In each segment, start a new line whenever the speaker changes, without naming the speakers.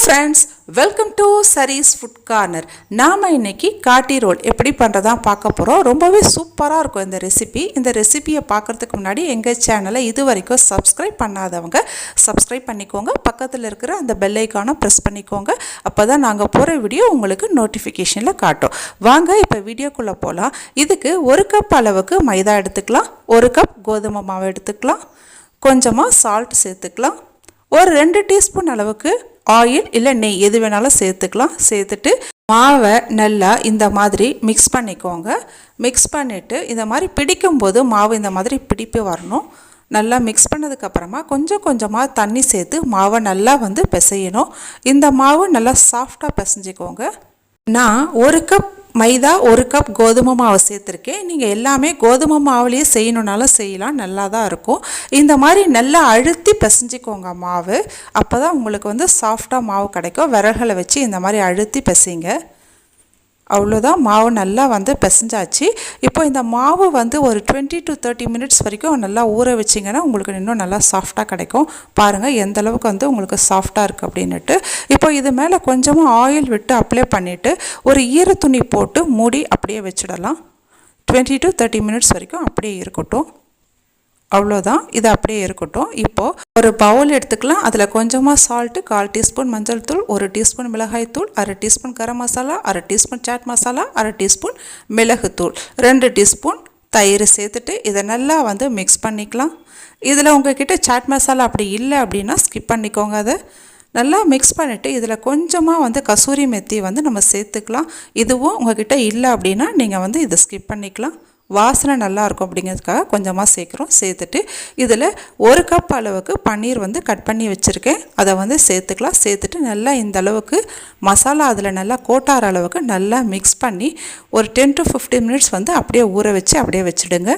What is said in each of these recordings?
Friends, welcome to sarees food corner. நாம் இன்றைக்கி காட்டி ரோல் எப்படி பண்ணுறதான் பார்க்க போகிறோம். ரொம்பவே சூப்பராக இருக்கும் இந்த ரெசிபி. இந்த ரெசிபியை பார்க்குறதுக்கு முன்னாடி எங்கள் சேனலை இது வரைக்கும் சப்ஸ்கிரைப் பண்ணாதவங்க சப்ஸ்கிரைப் பண்ணிக்கோங்க. பக்கத்தில் இருக்கிற அந்த பெல் ஐக்கானை ப்ரெஸ் பண்ணிக்கோங்க. அப்போ தான் நாங்கள் போகிற வீடியோ உங்களுக்கு நோட்டிஃபிகேஷனில் காட்டும். வாங்க இப்போ வீடியோக்குள்ளே போகலாம். இதுக்கு 1 கப் அளவுக்கு மைதா எடுத்துக்கலாம், 1 கப் கோதுமை மாவு எடுத்துக்கலாம், கொஞ்சமாக சால்ட் சேர்த்துக்கலாம், ஒரு 2 டீஸ்பூன் அளவுக்கு ஆயில் இல்லை நெய் எது வேணாலும் சேர்த்துக்கலாம். சேர்த்துட்டு மாவை நல்லா இந்த மாதிரி மிக்ஸ் பண்ணிக்கோங்க. மிக்ஸ் பண்ணிவிட்டு இந்த மாதிரி பிடிக்கும்போது மாவு இந்த மாதிரி பிடிப்பு வரணும். நல்லா மிக்ஸ் பண்ணதுக்கப்புறமா கொஞ்சம் கொஞ்சமாக தண்ணி சேர்த்து மாவை நல்லா பிசையணும். இந்த மாவு நல்லா சாஃப்டாக பிசைஞ்சிக்கோங்க. நான் 1 கப் மைதா 1 கப் கோதுமை மாவு சேர்த்துருக்கேன். நீங்கள் எல்லாமே கோதுமை மாவுலேயே செய்யணுன்னாலும் செய்யலாம், நல்லா தான் இருக்கும். இந்த மாதிரி நல்லா அழுத்தி பிசைஞ்சிக்கோங்க மாவு. அப்போ தான் உங்களுக்கு சாஃப்டாக மாவு கிடைக்கும். விரல்களை வச்சு இந்த மாதிரி அழுத்தி பிசைங்க. அவ்வளோதான், மாவு நல்லா பிசைஞ்சாச்சு. இப்போ இந்த மாவு ஒரு 20 to 30 மினிட்ஸ் வரைக்கும் நல்லா ஊற வச்சிங்கன்னா உங்களுக்கு இன்னும் நல்லா சாஃப்டாக கிடைக்கும். பாருங்கள் எந்த அளவுக்கு உங்களுக்கு சாஃப்டாக இருக்குது அப்படின்ட்டு. இப்போ இது மேலே கொஞ்சமாக ஆயில் விட்டு அப்ளை பண்ணிவிட்டு ஒரு ஈர துணி போட்டு மூடி அப்படியே வச்சிடலாம். 20 to 30 மினிட்ஸ் வரைக்கும் அப்படியே இருக்கட்டும். அவ்வளோதான், இது அப்படியே இருக்கட்டும். இப்போது ஒரு பவுல் எடுத்துக்கலாம். அதில் கொஞ்சமாக சால்ட்டு, 1/4 டீஸ்பூன் மஞ்சள் தூள், 1 டீஸ்பூன் மிளகாய் தூள், 1/2 teaspoon garam masala, 1/2 teaspoon chaat masala, 1/2 teaspoon மிளகுத்தூள், 2 டீஸ்பூன் தயிர் சேர்த்துட்டு இதை நல்லா மிக்ஸ் பண்ணிக்கலாம். இதில் உங்கள்கிட்ட சாட் மசாலா அப்படி இல்லை அப்படின்னா ஸ்கிப் பண்ணிக்கோங்க. அதை நல்லா மிக்ஸ் பண்ணிவிட்டு இதில் கொஞ்சமாக கசூரி மெத்தி நம்ம சேர்த்துக்கலாம். இதுவும் உங்கள்கிட்ட இல்லை அப்படின்னா நீங்கள் இதை ஸ்கிப் பண்ணிக்கலாம். வாசனை நல்லாயிருக்கும் அப்படிங்கிறதுக்காக கொஞ்சமாக சேர்த்துட்டு இதில் 1 கப் அளவுக்கு பன்னீர் கட் பண்ணி வச்சுருக்கேன். அதை சேர்த்துக்கலாம். சேர்த்துட்டு நல்லா இந்த அளவுக்கு மசாலா அதில் நல்லா கோட்டார அளவுக்கு நல்லா மிக்ஸ் பண்ணி ஒரு 10 to 15 மினிட்ஸ் அப்படியே ஊற வச்சு அப்படியே வச்சுடுங்க.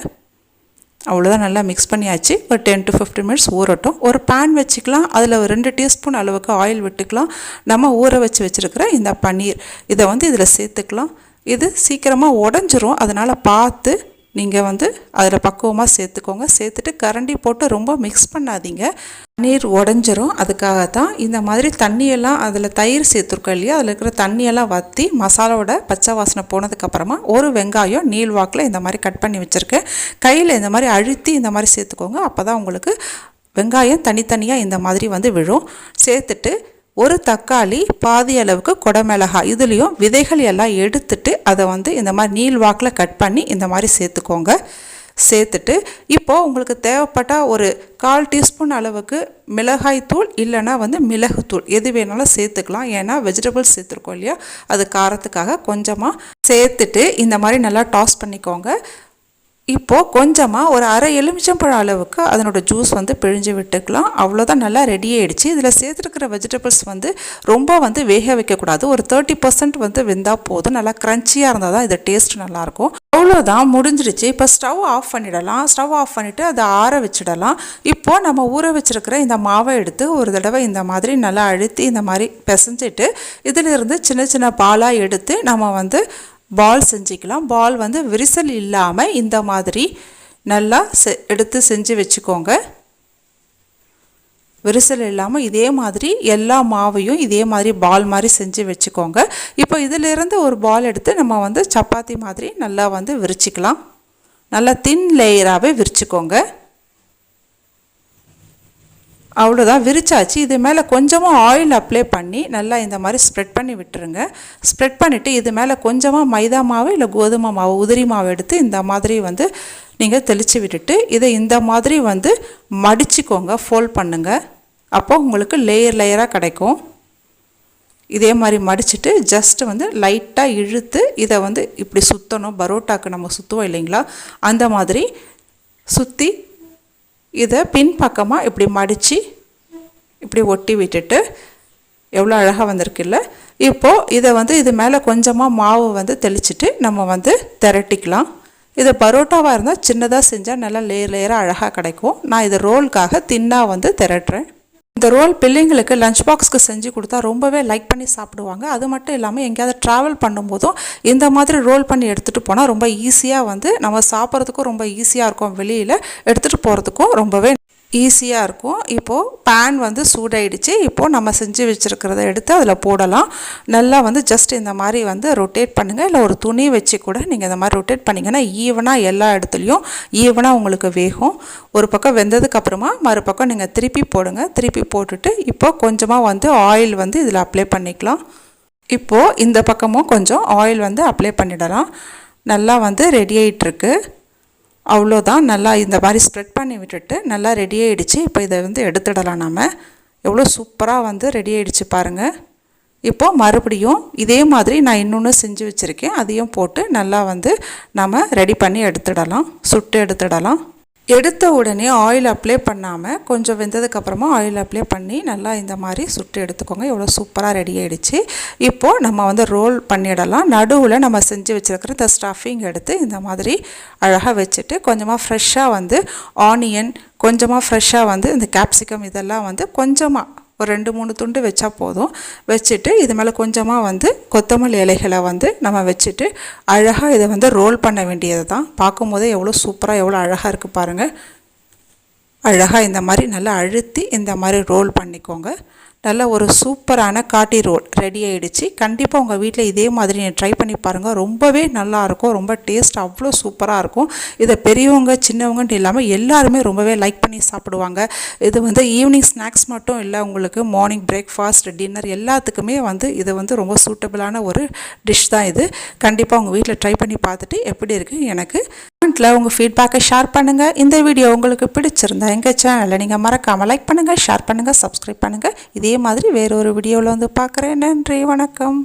அவ்வளோதான், நல்லா மிக்ஸ் பண்ணியாச்சு. ஒரு 10 to 15 மினிட்ஸ் ஊறட்டும். ஒரு பேன் வச்சுக்கலாம். அதில் ஒரு 2 டீஸ்பூன் அளவுக்கு ஆயில் விட்டுக்கலாம். நம்ம ஊற வச்சுருக்கிற இந்த பன்னீர் இதை இதில் சேர்த்துக்கலாம். இது சீக்கிரமாக உடஞ்சிரும், அதனால் பார்த்து நீங்கள் அதில் பக்குவமாக சேர்த்துக்கோங்க. சேர்த்துட்டு கரண்டி போட்டு ரொம்ப மிக்ஸ் பண்ணாதீங்க, பன்னீர் உடஞ்சிரும். அதுக்காக தான் இந்த மாதிரி தண்ணியெல்லாம் அதில் தயிர் சேர்த்துருக்கோம் இல்லையா, அதில் இருக்கிற தண்ணியெல்லாம் வற்றி மசாலாவோட பச்சை வாசனை போனதுக்கப்புறமா ஒரு வெங்காயம் நீள்வாக்கில் இந்த மாதிரி கட் பண்ணி வச்சுருக்கேன். கையில் இந்த மாதிரி அழுத்தி இந்த மாதிரி சேர்த்துக்கோங்க. அப்போ தான் உங்களுக்கு வெங்காயம் தனித்தனியாக இந்த மாதிரி விழும். சேர்த்துட்டு ஒரு தக்காளி, பாதி அளவுக்கு குடமிளகாய், இதுலேயும் விதைகள் எல்லாம் எடுத்துட்டு அதை இந்த மாதிரி நீள்வாக்கில் கட் பண்ணி இந்த மாதிரி சேர்த்துக்கோங்க. சேர்த்துட்டு இப்போது உங்களுக்கு தேவைப்பட்டால் ஒரு 1/4 டீஸ்பூன் அளவுக்கு மிளகாய் தூள் இல்லைன்னா மிளகுத்தூள் எது வேணாலும் சேர்த்துக்கலாம். ஏன்னா வெஜிடபிள்ஸ் சேர்த்துருக்கோம் இல்லையா, அது காரத்துக்காக கொஞ்சமாக சேர்த்துட்டு இந்த மாதிரி நல்லா டாஸ் பண்ணிக்கோங்க. இப்போது கொஞ்சமாக ஒரு 1/2 எலுமிச்சம்பழம் அளவுக்கு அதனோட ஜூஸ் பிழிஞ்சு விட்டுக்கலாம். அவ்வளோதான், நல்லா ரெடி ஆகிடுச்சு. இதில் சேர்த்துருக்கிற வெஜிடபிள்ஸ் ரொம்ப வேக வைக்கக்கூடாது. ஒரு 30% வெந்தால் போதும். நல்லா க்ரன்ச்சியாக இருந்தால் தான் இது டேஸ்ட் நல்லாயிருக்கும். அவ்வளோதான், முடிஞ்சிடுச்சு. இப்போ ஸ்டவ் ஆஃப் பண்ணிடலாம். ஸ்டவ் ஆஃப் பண்ணிவிட்டு அதை ஆற வச்சிடலாம். இப்போது நம்ம ஊற வச்சுருக்கிற இந்த மாவை எடுத்து ஒரு தடவை இந்த மாதிரி நல்லா அழுத்தி இந்த மாதிரி பிசைஞ்சிட்டு இதிலிருந்து சின்ன சின்ன பாலாக எடுத்து நம்ம பால் செஞ்சுக்கலாம். பால் விரிசல் இல்லாமல் இந்த மாதிரி நல்லா எடுத்து செஞ்சு வச்சுக்கோங்க. விரிசல் இல்லாமல் இதே மாதிரி எல்லா மாவையும் இதே மாதிரி பால் மாதிரி செஞ்சு வச்சுக்கோங்க. இப்போ இதிலிருந்து ஒரு பால் எடுத்து நம்ம சப்பாத்தி மாதிரி நல்லா விரிச்சிக்கலாம். நல்லா தின் லேயராகவே விரிச்சுக்கோங்க. அவ்வளோதான், விரிச்சாச்சு. இது மேலே கொஞ்சமாக ஆயில் அப்ளை பண்ணி நல்லா இந்த மாதிரி ஸ்ப்ரெட் பண்ணி விட்டுருங்க. ஸ்ப்ரெட் பண்ணிவிட்டு இது மேலே கொஞ்சமாக மைதா மாவு இல்லை கோதுமை மாவு, உதிரி மாவு எடுத்து இந்த மாதிரி நீங்கள் தெளித்து விட்டுட்டு இதை இந்த மாதிரி மடிச்சுக்கோங்க, ஃபோல்ட் பண்ணுங்கள். அப்போது உங்களுக்கு லேயர் லேயராக கிடைக்கும். இதே மாதிரி மடிச்சுட்டு ஜஸ்ட் லைட்டாக இழுத்து இதை இப்படி சுற்றணும். பரோட்டாக்கு நம்ம சுற்றுவோம் இல்லைங்களா, அந்த மாதிரி சுற்றி இதை பின்பக்கமாக இப்படி மடித்து இப்படி ஒட்டி விட்டுட்டு எவ்வளோ அழகாக வந்திருக்குல்ல. இப்போது இதை இது மேலே கொஞ்சமாக மாவு தெளிச்சுட்டு நம்ம திரட்டிக்கலாம். இது பரோட்டாவாக இருந்தால் சின்னதாக செஞ்சால் நல்லா லேயர் லேயராக அழகாக கிடைக்கும். நான் இதை ரோலுக்காக தின்னாக திரட்டுறேன். இந்த ரோல் பிள்ளைங்களுக்கு லஞ்ச் பாக்ஸ்க்கு செஞ்சு கொடுத்தா ரொம்பவே லைக் பண்ணி சாப்பிடுவாங்க. அது மட்டும் இல்லாமல் எங்கேயாவது ட்ராவல் பண்ணும்போதும் இந்த மாதிரி ரோல் பண்ணி எடுத்துகிட்டு போனால் ரொம்ப ஈஸியாக நம்ம சாப்பிட்றதுக்கும் ரொம்ப ஈஸியாக இருக்கும். வெளியில் எடுத்துகிட்டு போகிறதுக்கும் ரொம்பவே ஈஸியாக இருக்கும். இப்போது பேன் வந்து சூடாயிடுச்சு. இப்போது நம்ம செஞ்சு வச்சுருக்கிறத எடுத்து அதில் போடலாம். நல்லா வந்து ஜஸ்ட் இந்த மாதிரி வந்து ரொட்டேட் பண்ணுங்கள். இல்லை ஒரு துணி வச்சு கூட நீங்கள் இந்த மாதிரி ரொட்டேட் பண்ணிங்கன்னா ஈவனாக எல்லா இடத்துலையும் ஈவனாக உங்களுக்கு வேகும். ஒரு பக்கம் வெந்ததுக்கப்புறமா மறுபக்கம் நீங்கள் திருப்பி போடுங்க. திருப்பி போட்டுட்டு இப்போது கொஞ்சமாக வந்து ஆயில் வந்து இதில் அப்ளை பண்ணிக்கலாம். இப்போது இந்த பக்கமும் கொஞ்சம் ஆயில் வந்து அப்ளை பண்ணிடலாம். நல்லா வந்து ரெடி ஆகிட்டுருக்கு. அவ்வளோதான். நல்லா இந்த மாதிரி ஸ்ப்ரெட் பண்ணி விட்டுட்டு நல்லா ரெடி ஆகிடுச்சு. இப்போ இதை வந்து எடுத்துடலாம். நம்ம எவ்வளோ சூப்பராக வந்து ரெடி ஆகிடுச்சு பாருங்கள். இப்போது மறுபடியும் இதே மாதிரி நான் இன்னொன்று செஞ்சு வச்சுருக்கேன். அதையும் போட்டு நல்லா வந்து நம்ம ரெடி பண்ணி எடுத்துடலாம், சுட்டு எடுத்துடலாம். எடுத்த உடனே ஆயில் அப்ளை பண்ணாமல் கொஞ்சம் வெந்ததுக்கப்புறமா ஆயில் அப்ளை பண்ணி நல்லா இந்த மாதிரி சுட்டு எடுத்துக்கோங்க. எவ்வளோ சூப்பராக ரெடி ஆகிடுச்சு. இப்போது நம்ம வந்து ரோல் பண்ணிடலாம். நடுவில் நம்ம செஞ்சு வச்சுருக்கிற இந்த ஸ்டஃபிங் எடுத்து இந்த மாதிரி அழகாக வச்சுட்டு கொஞ்சமாக ஃப்ரெஷ்ஷாக வந்து ஆனியன், கொஞ்சமாக ஃப்ரெஷ்ஷாக வந்து இந்த கேப்சிகம் இதெல்லாம் வந்து கொஞ்சமாக ஒரு 2-3 துண்டு வச்சா போதும். வச்சுட்டு இது மேலே கொஞ்சமாக வந்து கொத்தமல்லி இலைகளை வந்து நம்ம வச்சுட்டு அழகாக இதை வந்து ரோல் பண்ண வேண்டியது தான். பார்க்கும்போதே எவ்வளோ சூப்பராக எவ்வளோ அழகாக இருக்குது பாருங்கள். அழகாக இந்த மாதிரி நல்லா அழுத்தி இந்த மாதிரி ரோல் பண்ணிக்கோங்க. நல்ல ஒரு சூப்பரான காட்டி ரோல் ரெடி ஆகிடுச்சு. கண்டிப்பாக உங்கள் வீட்டில் இதே மாதிரி நீங்கள் ட்ரை பண்ணி பாருங்கள். ரொம்பவே நல்லாயிருக்கும். ரொம்ப டேஸ்ட் அவ்வளோ சூப்பராக இருக்கும். இதை பெரியவங்க சின்னவங்கன்ட்டு இல்லாமல் எல்லாருமே ரொம்பவே லைக் பண்ணி சாப்பிடுவாங்க. இது வந்து ஈவினிங் ஸ்நாக்ஸ் மட்டும் இல்லை, உங்களுக்கு மார்னிங் பிரேக்ஃபாஸ்ட், டின்னர் எல்லாத்துக்குமே வந்து இது வந்து ரொம்ப சூட்டபிளான ஒரு டிஷ் தான் இது. கண்டிப்பாக உங்கள் வீட்டில் ட்ரை பண்ணி பார்த்துட்டு எப்படி இருக்குது எனக்கு கமெண்ட்டில் உங்கள் ஃபீட்பேக்கை ஷேர் பண்ணுங்கள். இந்த வீடியோ உங்களுக்கு பிடிச்சிருந்தா எங்கள் சேனலை நீங்கள் மறக்காமல் லைக் பண்ணுங்கள், ஷேர் பண்ணுங்கள், சப்ஸ்கிரைப் பண்ணுங்கள். இதே மாதிரி வேறொரு வீடியோவில் வந்து பார்க்குறேன். நன்றி, வணக்கம்.